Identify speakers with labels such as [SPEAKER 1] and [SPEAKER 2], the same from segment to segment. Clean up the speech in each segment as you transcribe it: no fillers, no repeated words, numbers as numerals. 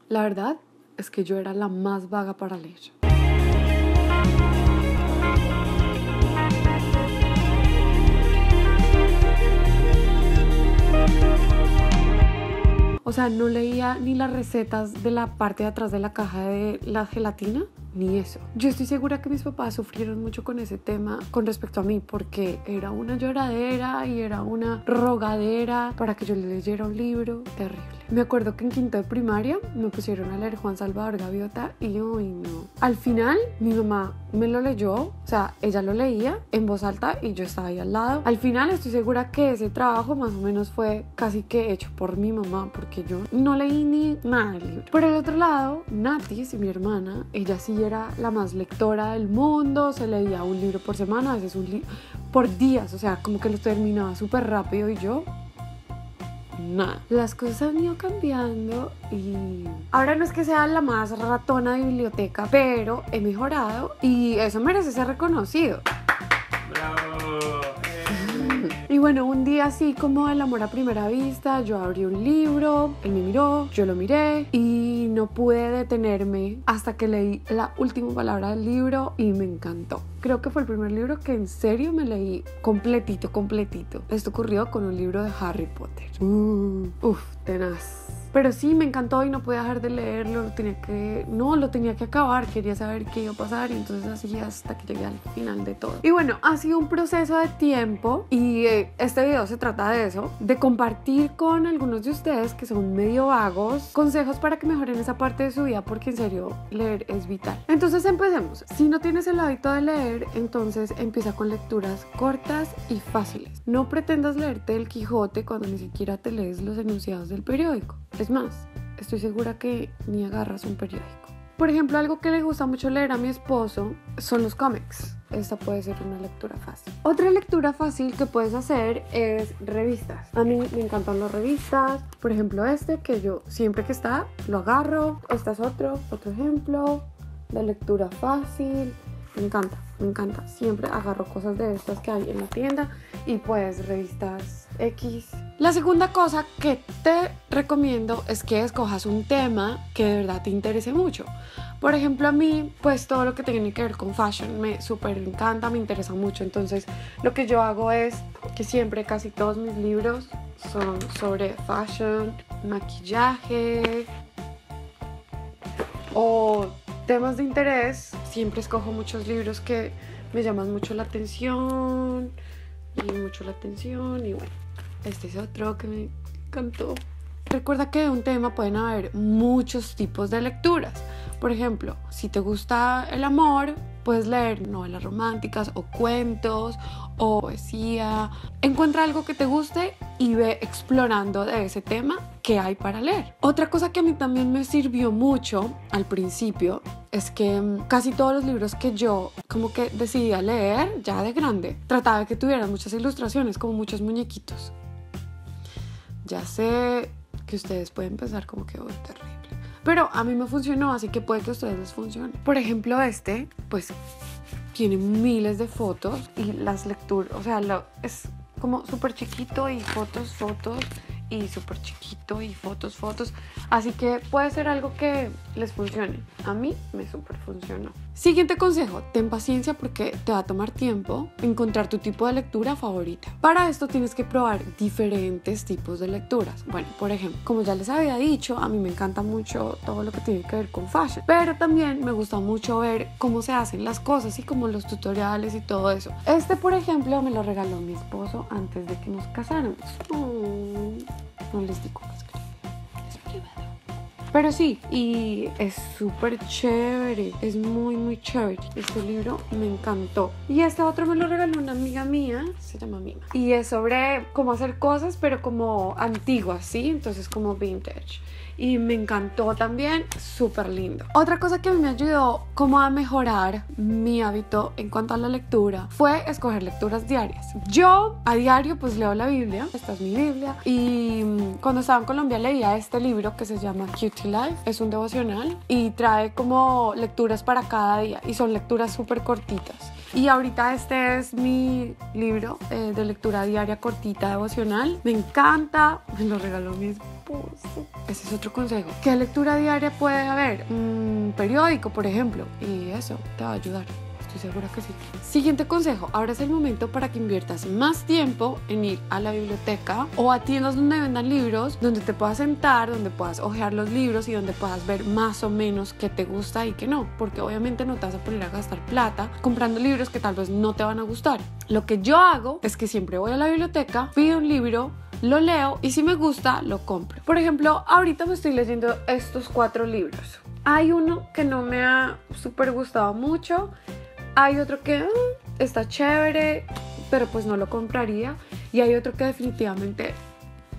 [SPEAKER 1] La verdad es que yo era la más vaga para leer. O sea, no leía ni las recetas de la parte de atrás de la caja de la gelatina, ni eso. Yo estoy segura que mis papás sufrieron mucho con ese tema con respecto a mí, porque era una lloradera y era una rogadera para que yo le leyera un libro terrible. Me acuerdo que en quinto de primaria me pusieron a leer Juan Salvador Gaviota y uy, no. Al final mi mamá me lo leyó, o sea, ella lo leía en voz alta y yo estaba ahí al lado. Al final estoy segura que ese trabajo más o menos fue casi que hecho por mi mamá, porque yo no leí ni nada del libro. Por el otro lado, Natis, mi hermana, ella sí era la más lectora del mundo, se leía un libro por semana, a veces un libro por días, o sea, como que lo terminaba súper rápido y yo... nada. Las cosas han ido cambiando y ahora no es que sea la más ratona de biblioteca, pero he mejorado y eso merece ser reconocido.
[SPEAKER 2] ¡Bravo!
[SPEAKER 1] Y bueno, un día así como el amor a primera vista, yo abrí un libro, él me miró, yo lo miré y no pude detenerme hasta que leí la última palabra del libro y me encantó. Creo que fue el primer libro que en serio me leí completito. Esto ocurrió con un libro de Harry Potter. Tenaz. Pero sí, me encantó y no pude dejar de leerlo, lo tenía que acabar, quería saber qué iba a pasar y entonces así hasta que llegué al final de todo. Y bueno, ha sido un proceso de tiempo y este video se trata de eso, de compartir con algunos de ustedes que son medio vagos, consejos para que mejoren esa parte de su vida, porque en serio, leer es vital. Entonces empecemos. Si no tienes el hábito de leer, entonces empieza con lecturas cortas y fáciles. No pretendas leerte El Quijote cuando ni siquiera te lees los enunciados del periódico. Es más, estoy segura que ni agarras un periódico. Por ejemplo, algo que le gusta mucho leer a mi esposo son los cómics. Esta puede ser una lectura fácil. Otra lectura fácil que puedes hacer es revistas. A mí me encantan las revistas. Por ejemplo, que yo siempre que está lo agarro. Este es otro ejemplo de lectura fácil. Me encanta. Siempre agarro cosas de estas que hay en la tienda y pues revistas X. La segunda cosa que te recomiendo es que escojas un tema que de verdad te interese mucho. Por ejemplo, a mí, pues todo lo que tiene que ver con fashion me súper encanta, me interesa mucho. Entonces, lo que yo hago es que siempre casi todos mis libros son sobre fashion, maquillaje o temas de interés. Siempre escojo muchos libros que me llaman mucho la atención y bueno, este es otro que me encantó. Recuerda que de un tema pueden haber muchos tipos de lecturas. Por ejemplo, si te gusta el amor, puedes leer novelas románticas o cuentos o poesía. Encuentra algo que te guste y ve explorando de ese tema qué hay para leer. Otra cosa que a mí también me sirvió mucho al principio es que casi todos los libros que yo como que decidí leer ya de grande, trataba de que tuvieran muchas ilustraciones, como muchos muñequitos. Ya sé que ustedes pueden pensar como que terrible, pero a mí me funcionó, así que puede que a ustedes les funcione. Por ejemplo, pues tiene miles de fotos y las lecturas, o sea, es como súper chiquito y fotos y súper chiquito y fotos, así que puede ser algo que les funcione. A mí me súper funcionó. Siguiente consejo, ten paciencia porque te va a tomar tiempo encontrar tu tipo de lectura favorita. Para esto tienes que probar diferentes tipos de lecturas. Bueno, por ejemplo, como ya les había dicho, a mí me encanta mucho todo lo que tiene que ver con fashion, pero también me gusta mucho ver cómo se hacen las cosas y como los tutoriales y todo eso. Por ejemplo, me lo regaló mi esposo antes de que nos casáramos. No les digo más que es privado. Pero sí, y es súper chévere, es muy chévere. Este libro me encantó. Y este otro me lo regaló una amiga mía, se llama Mima. Y es sobre cómo hacer cosas, pero como antiguas, ¿sí? Entonces como vintage. Y me encantó también, súper lindo. Otra cosa que a mí me ayudó como a mejorar mi hábito en cuanto a la lectura fue escoger lecturas diarias. Yo a diario pues leo la Biblia, esta es mi Biblia, y cuando estaba en Colombia leía este libro que se llama Cutie Life, es un devocional y trae como lecturas para cada día y son lecturas súper cortitas. Y ahorita este es mi libro de lectura diaria cortita devocional. Me encanta, me lo regaló mi esposo. puse. Ese es otro consejo. ¿Qué lectura diaria puede haber? Un periódico, por ejemplo. Y eso te va a ayudar. Estoy segura que sí. Siguiente consejo. Ahora es el momento para que inviertas más tiempo en ir a la biblioteca o a tiendas donde vendan libros, donde te puedas sentar, donde puedas hojear los libros y donde puedas ver más o menos qué te gusta y qué no. Porque obviamente no te vas a poner a gastar plata comprando libros que tal vez no te van a gustar. Lo que yo hago es que siempre voy a la biblioteca, pido un libro, lo leo y si me gusta, lo compro. Por ejemplo, ahorita me estoy leyendo estos 4 libros. Hay uno que no me ha súper gustado mucho. Hay otro que está chévere, pero pues no lo compraría. Y hay otro que definitivamente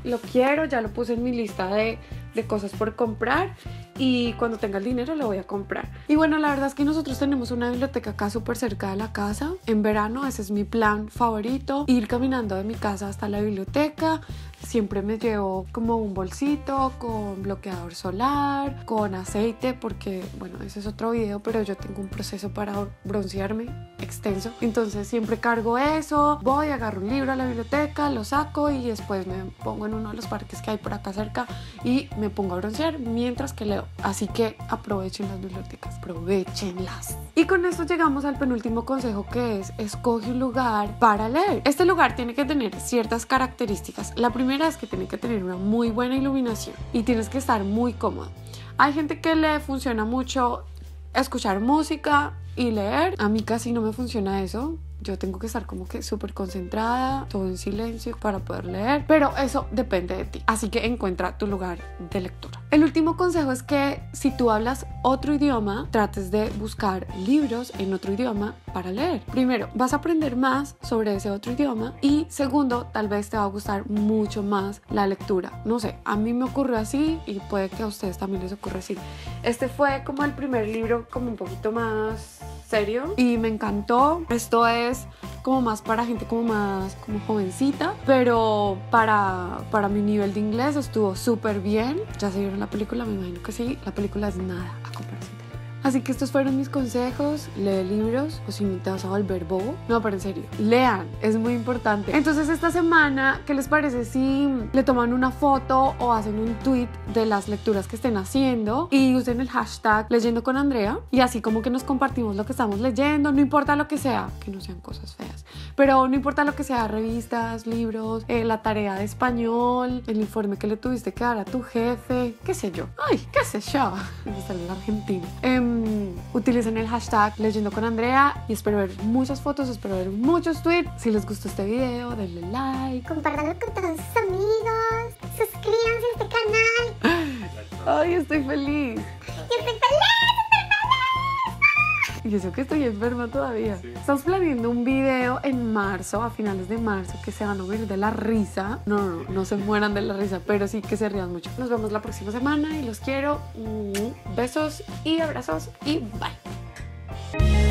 [SPEAKER 1] lo quiero, ya lo puse en mi lista de cosas por comprar. Y cuando tenga el dinero lo voy a comprar. Y bueno, la verdad es que nosotros tenemos una biblioteca acá súper cerca de la casa. En verano ese es mi plan favorito, ir caminando de mi casa hasta la biblioteca. Siempre me llevo como un bolsito con bloqueador solar, con aceite, porque bueno, ese es otro video, pero yo tengo un proceso para broncearme extenso. Entonces siempre cargo eso, voy, agarro un libro a la biblioteca, lo saco y después me pongo en uno de los parques que hay por acá cerca y me pongo a broncear mientras que leo. Así que aprovechen las bibliotecas, aprovechenlas. Y con esto llegamos al penúltimo consejo, que es: escoge un lugar para leer. Este lugar tiene que tener ciertas características. La primera es que tiene que tener una muy buena iluminación y tienes que estar muy cómodo. Hay gente que le funciona mucho escuchar música y leer. A mí casi no me funciona eso. Yo tengo que estar como que súper concentrada, todo en silencio para poder leer, pero eso depende de ti. Así que encuentra tu lugar de lectura. El último consejo es que si tú hablas otro idioma, trates de buscar libros en otro idioma para leer. Primero, vas a aprender más sobre ese otro idioma y segundo, tal vez te va a gustar mucho más la lectura. No sé, a mí me ocurrió así y puede que a ustedes también les ocurra así. Este fue como el primer libro como un poquito más serio y me encantó. Esto es como más para gente como más como jovencita, pero para mi nivel de inglés estuvo súper bien. ¿Ya se vieron la película? Me imagino que sí. La película es nada a comparación del libro. Así que estos fueron mis consejos. Lee libros o si no te vas a volver bobo. No, pero en serio, lean, es muy importante. Entonces esta semana, ¿qué les parece si le toman una foto o hacen un tweet de las lecturas que estén haciendo y usen el hashtag leyendo con Andrea y así como que nos compartimos lo que estamos leyendo? No importa lo que sea, que no sean cosas feas, pero no importa lo que sea, revistas, libros, la tarea de español, el informe que le tuviste que dar a tu jefe, qué sé yo. Ay, qué sé yo. Me sale el argentino. Utilicen el hashtag leyendo con Andrea y espero ver muchas fotos, espero ver muchos tweets. Si les gustó este video, denle like,
[SPEAKER 3] compártanlo con todos sus amigos, suscríbanse a este canal.
[SPEAKER 1] Ay, estoy feliz.
[SPEAKER 3] Yo estoy feliz,
[SPEAKER 1] Y eso que estoy enferma todavía. Sí. Estamos planeando un video en marzo, a finales de marzo, que se van a morir de la risa. No se mueran de la risa, pero sí que se rían mucho. Nos vemos la próxima semana y los quiero. Besos y abrazos y bye.